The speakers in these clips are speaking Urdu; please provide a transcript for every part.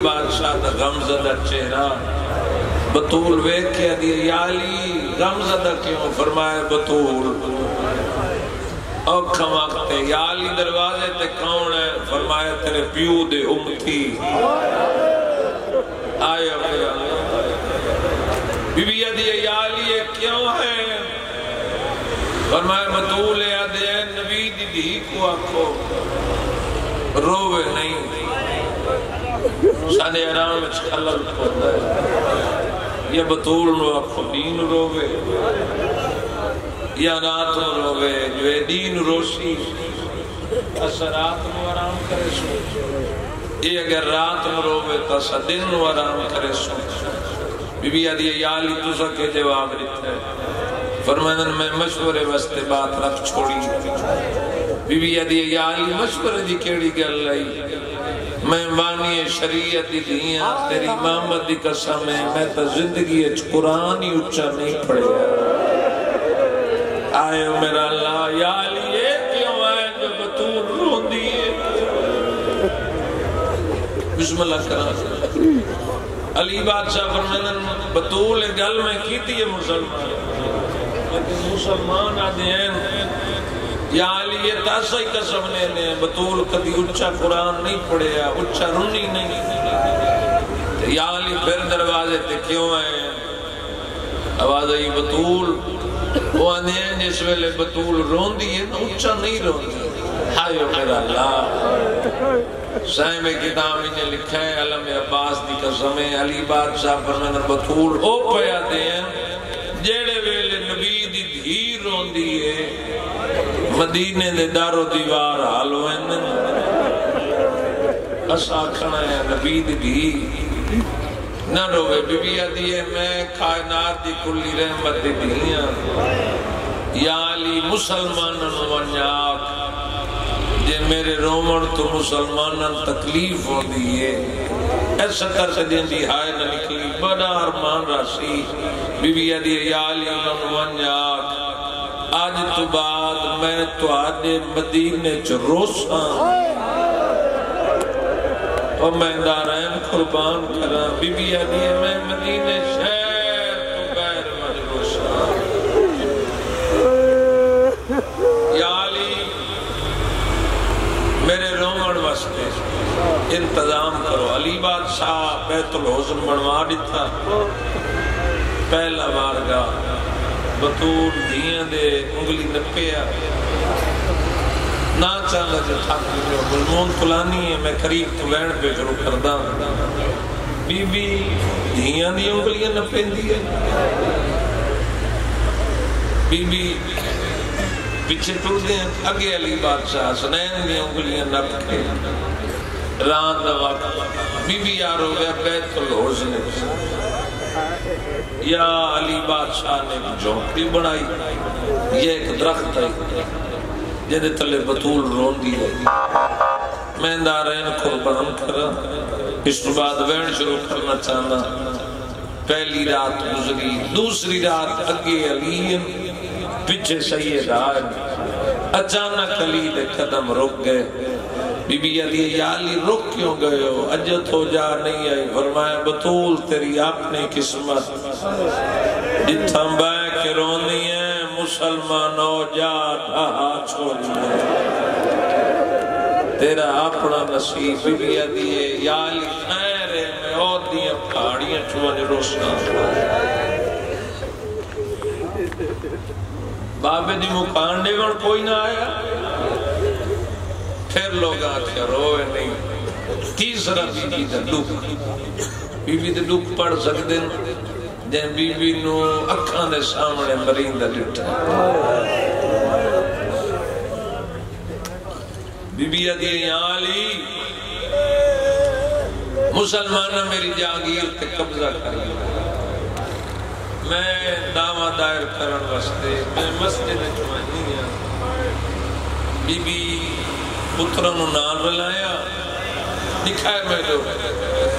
بادشاہ دا غمزدہ چہرہ بطول ویکھیا دی یا علی غمزدہ کیوں؟ فرمائے بطول اوکھا وقت ہے یا علی دروازے تے کون ہے؟ فرمائے تیرے پیو دے امتی آئے میرا بی بی دی یا علی یہ کیوں ہے؟ فرمائے بطول ہے دے نبی دی دی کو آکھو روے نہیں سادے آرام میں خلل ہوتا ہے یا بطول نو آکھو دین روے یا رات نو روے جو دین روشی اسا رات نو آرام کرے سو یہ اگر رات نو روے تو اسا دن نو آرام کرے سو بی بی آدھی یا علی تو سا کے جواب دیتا ہے فرمائن میں مشورے واسطے بات رکھ چھوڑی بی بی آدھی یا علی مشورے دی کیڑی گل لائی میں وانی شریعت دی دیاں تیری امامت دی قسم ہے میں تا زندگی قرآن ہی اچھا نہیں پڑھیا آئے میرا اللہ یا علی یہ کیوں آئے جو بطول رو دیئے بسم اللہ کرا علی بادشاہ فرمائن بطول گل میں کیتی ہے مسلمان لیکن مسلمان آدھے ہیں یا علی یہ تاسا ہی قسم نے بطول کدی اچھا قرآن نہیں پڑھیا اچھا رونی نہیں یا علی پھر دروازے تے کیوں آئے آواز آئی بطول وہ آنے ہیں جس ویلے بطول رون دیئے نا اچھا نہیں رون دیئے ہائے میرا اللہ صاحب کتاب نے لکھا ہے علم عباس دی قسم ہے علی بادشاہ فرمائن بطول او پیا دے ہیں جیڑے ویلے نبی دی دھی رون دیئے مدینے دے دار و دیوار حالو ہیں اسا کھنا ہے نبی دی نہ روے بی بی آدھی میں کائنات دی کلی رحمت دی دیاں یا علی مسلمانن ونیاک جے میرے رومن تو مسلمانن تکلیف ہو دیئے ایسا کر سجن دی ہائے نہ نکلی بڑا ارمان راسی بی بی آدھی یا علی ونیاک آج تو بعد میں تو آدھے مدینے چروساں اور میں دارائم قربان کرا بی بی آدھی ہے میں مدینے شہر تو غیر مجروساں یا علی میرے رومن واسطے انتظام کرو علی بادشاہ بیت الحسن بنوا دیتا پہلا بارگاہ بطول دھیاں دے انگلی نپیا نا چاہنا جو تھاک جو بلمون کلانی ہے میں قریب تو وین پہ شروع کردہ بی بی دھیاں دی انگلیاں نپین دی ہے بی بی پیچھے ٹوٹ دیں اگے علی بادشاہ حسنین دی انگلیاں نپ کے رات دا وقت بی بی یارو گیا بیت الحسن یا علی بادشاہ نے جھونپڑی بنائی یہ ایک درخت ہے جنہیں تلے بطول رون دی ہے میں دارین قربان کرا اس بعد وین شروع کرنا چاہنا پہلی رات گزری دوسری رات اگے علی پیچھے سید آئے اچانک علی دے قدم رک گئے بی بی علی یا علی رک کیوں گئے ہو اجت ہو جا نہیں آئی فرمایا بطول تیری اپنی قسمت جتھا بائے کے رونی ہے مسلمانوں جا ڈھا چھوڑی تیرا اپنا نصیب بی بی علی یا علی خیر ہے میں اور دیا پھاڑیاں چھوڑے روشنا بابے دی مکان دے گن کوئی نہ آیا پھر لوگ آکھیا روئے نہیں تیسرا بی بی دا دکھ بی بی دا دکھ پڑھ سکتے جن بی بی نو اکھاں دے سامنے مرین دا ڈٹھا بی بی آدھی یا علی مسلمانہ میری جاگیر تے قبضہ کر لیا میں دعویٰ دائر کرن واسطے میں مسجد چوانی ہوں بی بی پتروں نال رلایا دکھائے میں جو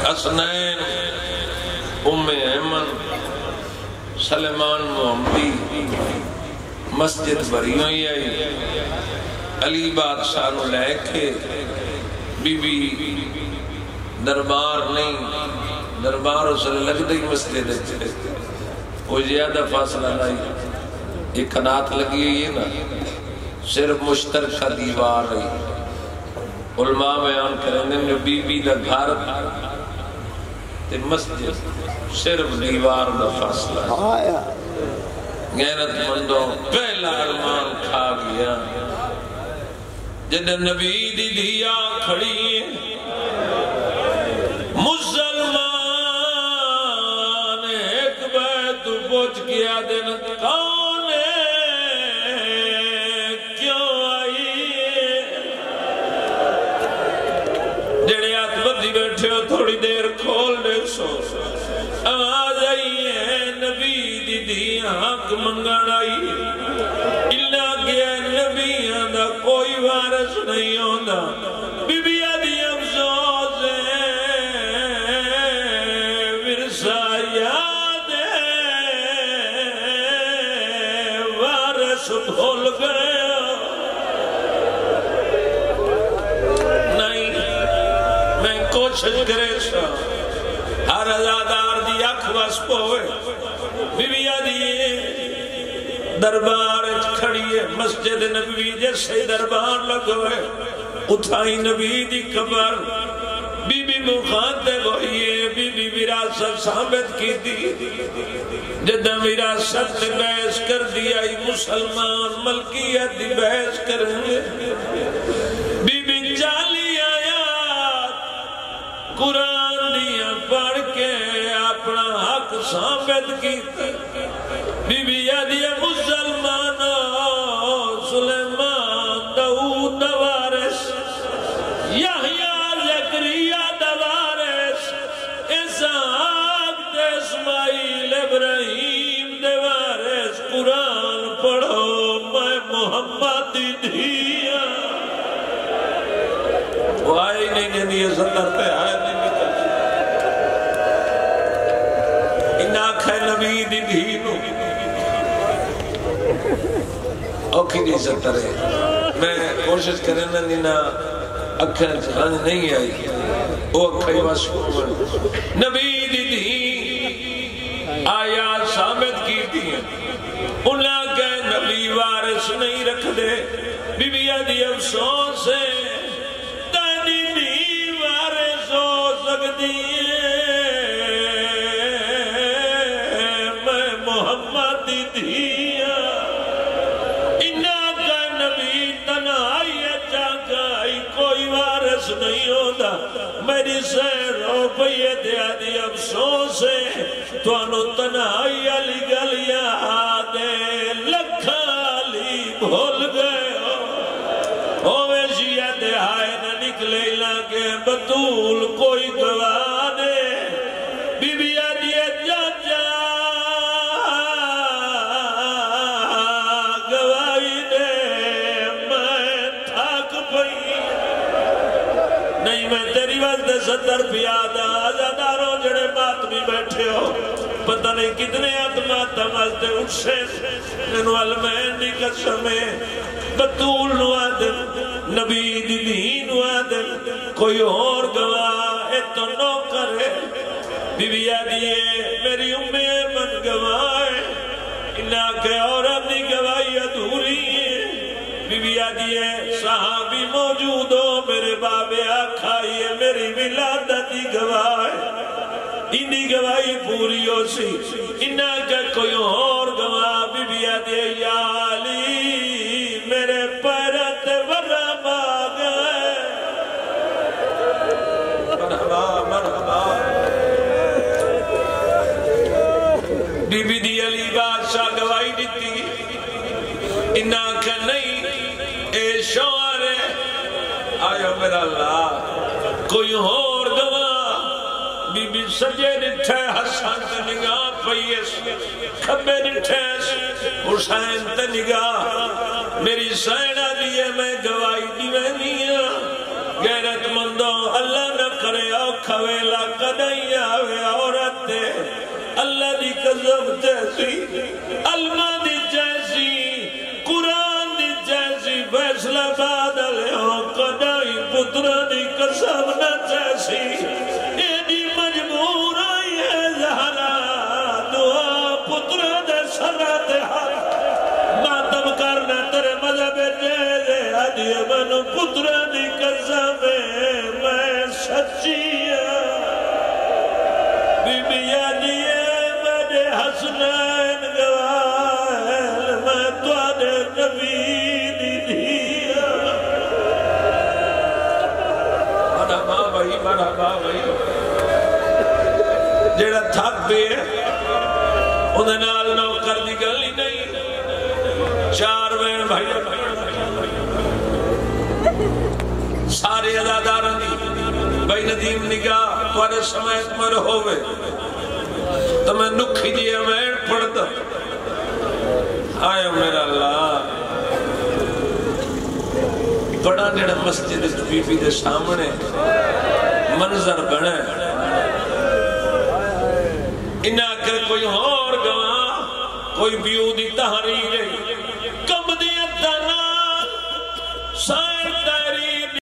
حسنین ام ایمن سلیمان محمدی مسجد بری ہوئی آئی علی بادشاہ نو لے کے بی بی دربار نہیں، دربار اس نے لگ دی مسجد ہے، کوئی زیادہ فاصلہ نہیں، ایک کنات لگی ہوئی ہے نا، صرف مشترکہ دیوار ہے۔ علماء بیان کرنے میں بی بی دا گھر تے مسجد صرف دیوار دا فاصلہ ہے۔ غیرت مندوں پہلا ارمان کھا گیا جد نبی دی دھیا کھڑی ہے، مسلمان ایک بیت پوچھ کیا دن کون ہے، کیوں آئی ہے؟ جڑے ہاتھ بندی بیٹھے ہو تھوڑی دیر کھول دے سو، آواز آئی ہے نبی دی دھیا حق منگن آئی ہے، اللہ گیا نبیان دا کوئی وارث نہیں ہوندہ، بی بی آدھی افسوس ہے ورثہ یاد ہے وارث بھول گئے نہیں، میں کوشش کرے سا ہر ازادار دی اکھ وس پوئے، بی بی آدھی دربار کھڑی ہے، مسجد نبوی جیسے دربار لگوئے، اتھائی نبی دی قبر، بی بی مخاطب ہوئی ہے، بی بی وراثت ثابت کی دی، جدہ وراثت نے بحث کر دیا، مسلمان ملکیت دی بحث کریں گے، بی بی 40 آیات قرآن دیا پڑھ کے اپنا حق ثابت کی، بی بی یادیا مسلمانوں سلیمان داؤد دوارس، یحییٰ زکریا دوارس، اسحاق تے اسماعیل ابراہیم دوارس، قرآن پڑھو میں محمد دھیا، وہ آئی نہیں جنہی یہ ستر پہ آئے نہیں نکل، انہاں کھے نبی دی دھینو اوکھی نہیں ستر ہے، میں کوشش کریں نا نینا اکھیں چلان نہیں آئی، وہ اکھیں واسکومن نبی دی دھی آیات ثابت کی تھی، انہاں کے نبی وارث نہیں رکھ دے، بی بی آدھی افسوس ہے تانی دھی وارث ہو سکتی ہے، میں محمد دی دھیا، انہاں کا نبی تنہائی چاہائی کوئی وارث نہیں ہوتا، میری سیر رو پئیے دیا دی افسوس ہے، تو انہوں تنہائی علی گلیاں دے لکھالی بھول گئے ہو، اوے شیعہ دہائے نہ نکلے لگے بطول کوئی گواہ دے، بی بی آدھیے جاجا گواہی دے، میں تھاک پئی نہیں، میں تیری وقت 70 پیادہ آزاداروں جڑے بات بھی بیٹھے ہو، پتہ نہیں کتنے آتمات مازدے اٹھے، انہوں علمین دی قسمیں بطول نو آدم نبی دی دین نو آدم کوئی اور گواہ اے تو نو کرے، بی بی آدھیے میری امیں من گواہ ہے، انہاں کے عورت دی گواہی ادھوری ہے، بی بی آدھیے صحابی موجود ہو میرے بابے آکھائیے میری ولادت دی گواہ ہے، انہی گواہی پوری ہو سی، انہاں کا کوئی اور گواہ، بی بی آدھیے یا علی میرے پیرت ورہ باغ ہے، مرحبا مرحبا، بی بی دی علی بادشاہ گواہی دیتی، انہاں کا نہیں اے شوہر ہے، آیا میرا اللہ کوئی اور گواہ، بی بی سجے نٹھے حسن تے نگاہ پیس، کھبے نٹھے حسین تے نگاہ، میری سینہ دیئے میں گواہی دیوینیا، غیرت مندوں اللہ نہ کرے او کھویلا کدائی آوے عورت تے، اللہ دی قذب جیسی، علمہ دی جیسی، قرآن دی جیسی، فیصلہ بادل ہو کدائی پتر پترہ دی قسم نہ چیسی ایڈی مجبور آئی ہے زہرا دعا پترہ دے سرہ دے ہاتھ ماتم کرنا تیرے مذہب جیدے آدھی منو پترہ دی قسم میں سچی بی بی آدھی میرے حسنین گواہ میں توڑے نبی بڑا بھائی جیڑا تھک پہ انہیں نال نو کر دی گل ہی نہیں چار بین بھائی سارے ادادارن دی بھائی ندیم نگاہ توارے سمیت مر ہوئے تو میں نکھی دیا میں پڑھتا آئے میرا اللہ بڑا نیڑا مسجد بی بی دے سامنے منظر بنے انہا کر کوئی اور گواہ کوئی بیو دی تحریر کم دی اتنا سائے